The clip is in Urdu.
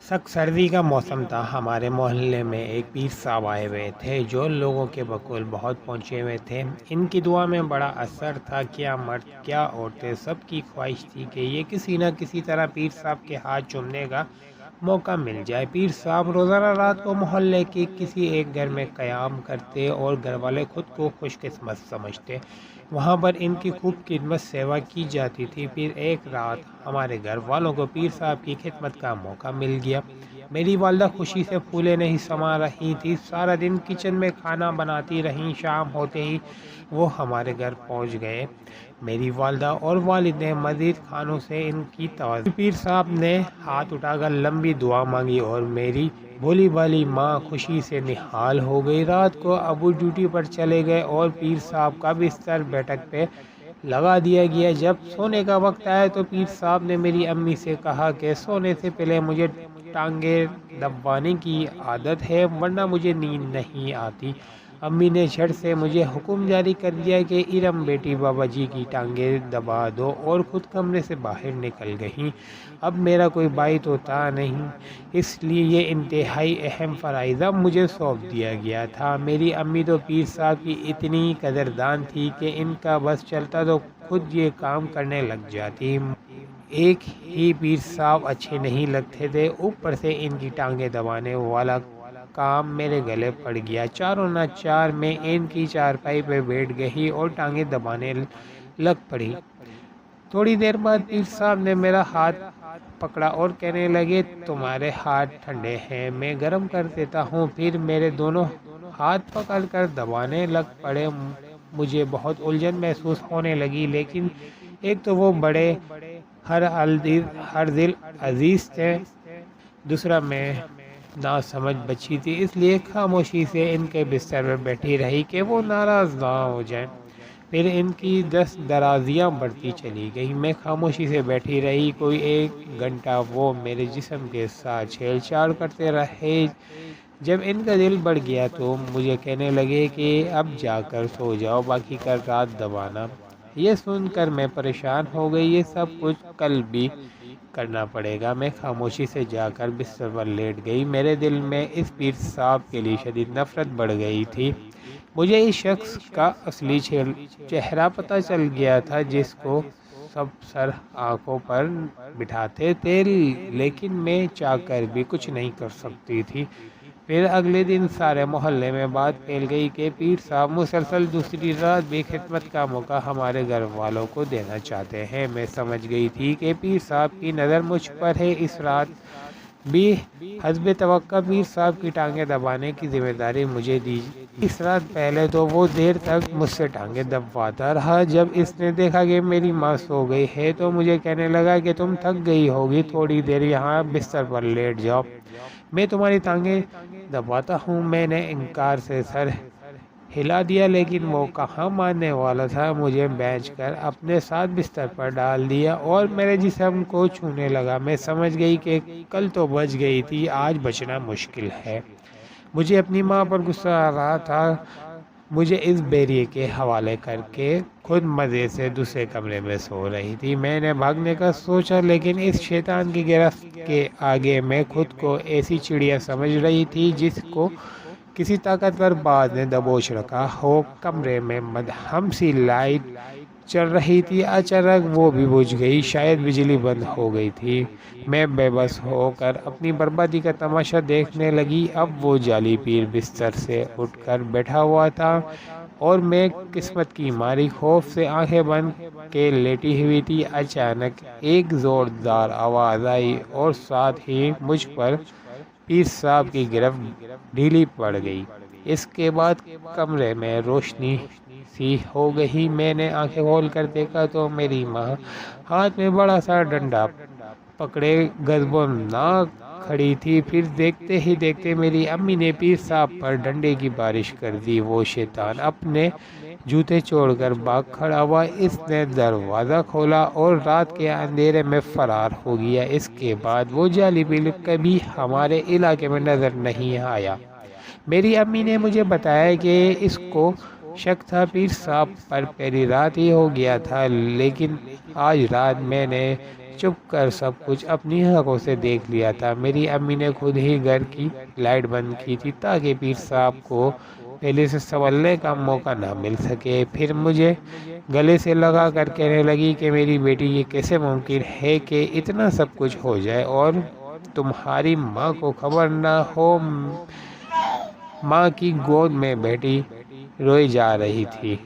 سخت سردی کا موسم تھا۔ ہمارے محلے میں ایک پیر صاحب آئے ہوئے تھے جو لوگوں کے بقول بہت پہنچے ہوئے تھے۔ ان کی دعا میں بڑا اثر تھا۔ کیا مرد کیا عورتیں، سب کی خواہش تھی کہ یہ کسی نہ کسی طرح پیر صاحب کے ہاتھ چومنے کا موقع مل جائے۔ پیر صاحب روزانہ رات کو محلے کے کسی ایک گھر میں قیام کرتے اور گھر والے خود کو خوش قسمت سمجھتے۔ وہاں پر ان کی خوب خدمت سیوا کی جاتی تھی۔ پھر ایک رات ہمارے گھر والوں کو پیر صاحب کی خدمت کا موقع مل گیا۔ میری والدہ خوشی سے پھولے نہیں سما رہی تھی۔ سارا دن کچن میں کھانا بناتی رہیں۔ شام ہوتے ہی وہ ہمارے گھر پہنچ گئے۔ میری والدہ اور والد نے مزید کھانوں سے ان کی توجہ۔ پیر صاحب نے ہاتھ اٹھا کر لمبی دعا مانگی اور میری بھولی بھالی ماں خوشی سے نہال ہو گئی۔ رات کو ابو ڈیوٹی پر چلے گئے اور پیر صاحب کا بستر بیٹھک پہ لگا دیا گیا۔ جب سونے کا وقت آیا تو پیر صاحب نے میری امی سے کہا کہ سونے سے پہلے مجھے ٹانگیں دبانے کی عادت ہے ورنہ مجھے نیند نہیں آتی۔ امی نے جھٹ سے مجھے حکم جاری کر دیا کہ ارم بیٹی بابا جی کی ٹانگیں دبا دو، اور خود کمرے سے باہر نکل گئیں۔ اب میرا کوئی بھائی تو تھا نہیں، اس لیے یہ انتہائی اہم فرائض اب مجھے سونپ دیا گیا تھا۔ میری امی تو پیر صاحب کی اتنی قدردان تھی کہ ان کا بس چلتا تو خود یہ کام کرنے لگ جاتی۔ ایک ہی پیر صاحب اچھے نہیں لگتے تھے، اوپر سے ان کی ٹانگیں دبانے والا کام میرے گلے پڑ گیا۔ چاروں نہ چار میں ان کی چارپائی پہ بیٹھ گئی اور ٹانگیں دبانے لگ پڑی۔ تھوڑی دیر بعد پیر صاحب نے میرا ہاتھ پکڑا اور کہنے لگے تمہارے ہاتھ ٹھنڈے ہیں، میں گرم کر دیتا ہوں۔ پھر میرے دونوں ہاتھ پکڑ کر دبانے لگ پڑے۔ مجھے بہت الجھن محسوس ہونے لگی، لیکن ایک تو وہ بڑے ہر دل عزیز تھے، دوسرا میں ناسمجھ بچی تھی، اس لیے خاموشی سے ان کے بستر میں بیٹھی رہی کہ وہ ناراض نہ ہو جائیں۔ پھر ان کی دست درازیاں بڑھتی چلی گئی۔ میں خاموشی سے بیٹھی رہی۔ کوئی 1 گھنٹہ وہ میرے جسم کے ساتھ چھیڑ چھاڑ کرتے رہے۔ جب ان کا دل بڑھ گیا تو مجھے کہنے لگے کہ اب جا کر سو جاؤ، باقی کل رات دبانا۔ یہ سن کر میں پریشان ہو گئی، یہ سب کچھ کل بھی کرنا پڑے گا۔ میں خاموشی سے جا کر بستر پر لیٹ گئی۔ میرے دل میں اس پیر صاحب کے لیے شدید نفرت بڑھ گئی تھی۔ مجھے اس شخص کا اصلی چہرہ پتہ چل گیا تھا جس کو سب سر آنکھوں پر بٹھاتے تھے، لیکن میں چاہ کر بھی کچھ نہیں کر سکتی تھی۔ پھر اگلے دن سارے محلے میں بات پھیل گئی کہ پیر صاحب مسلسل دوسری رات بھی خدمت کا موقع ہمارے گھر والوں کو دینا چاہتے ہیں۔ میں سمجھ گئی تھی کہ پیر صاحب کی نظر مجھ پر ہے۔ اس رات بھی حسب توقع پیر صاحب کی ٹانگیں دبانے کی ذمہ داری مجھے دی۔ اس رات پہلے تو وہ دیر تک مجھ سے ٹانگیں دبواتا رہا۔ جب اس نے دیکھا کہ میری ماں سو گئی ہے تو مجھے کہنے لگا کہ تم تھک گئی ہوگی، تھوڑی دیر یہاں بستر پر لیٹ جاؤ، میں تمہاری ٹانگیں دباتا ہوں۔ میں نے انکار سے سر ہلا دیا، لیکن وہ کہاں ماننے والا تھا۔ مجھے بھینچ کر اپنے ساتھ بستر پر ڈال دیا اور میرے جسم کو چھونے لگا۔ میں سمجھ گئی کہ کل تو بچ گئی تھی، آج بچنا مشکل ہے۔ مجھے اپنی ماں پر غصہ آ رہا تھا، مجھے اس بیریے کے حوالے کر کے خود مزے سے دوسرے کمرے میں سو رہی تھی۔ میں نے بھاگنے کا سوچا، لیکن اس شیطان کی گرفت کے آگے میں خود کو ایسی چڑیا سمجھ رہی تھی جس کو کسی طاقتور باز نے دبوچ رکھا ہو۔ کمرے میں مدھم سی لائٹ چل رہی تھی، اچانک وہ بھی بجھ گئی، شاید بجلی بند ہو گئی تھی۔ میں بے بس ہو کر اپنی بربادی کا تماشا دیکھنے لگی۔ اب وہ جعلی پیر بستر سے اٹھ کر بیٹھا ہوا تھا اور میں قسمت کی ماری خوف سے آنکھیں بند کے لیٹی ہوئی تھی۔ اچانک ایک زوردار آواز آئی اور ساتھ ہی مجھ پر پیر صاحب کی گرفت ڈھیلی پڑ گئی۔ اس کے بعد کمرے میں روشنی سی ہو گئی۔ میں نے آنکھیں کھول کر دیکھا تو میری ماں ہاتھ میں بڑا سا ڈنڈا پکڑے غضبناک کھڑی تھی۔ پھر دیکھتے ہی دیکھتے میری امی نے پیر صاحب پر ڈنڈے کی بارش کر دی۔ وہ شیطان اپنے جوتے چھوڑ کر بھاگ کھڑا ہوا۔ اس نے دروازہ کھولا اور رات کے اندھیرے میں فرار ہو گیا۔ اس کے بعد وہ جعلی پیر کبھی ہمارے علاقے میں نظر نہیں آیا۔ میری امی نے مجھے بتایا کہ اس کو شک تھا پیر صاحب پر پہلی رات ہی ہو گیا تھا، لیکن آج رات میں نے چپ کر سب کچھ اپنی آنکھوں سے دیکھ لیا تھا۔ میری امی نے خود ہی گھر کی لائٹ بند کی تھی تاکہ پیر صاحب کو پہلے سے سنبھلنے کا موقع نہ مل سکے۔ پھر مجھے گلے سے لگا کر کہنے لگی کہ میری بیٹی، یہ کیسے ممکن ہے کہ اتنا سب کچھ ہو جائے اور تمہاری ماں کو خبر نہ ہو؟ ماں کی گود میں بیٹی روئی جا رہی تھی۔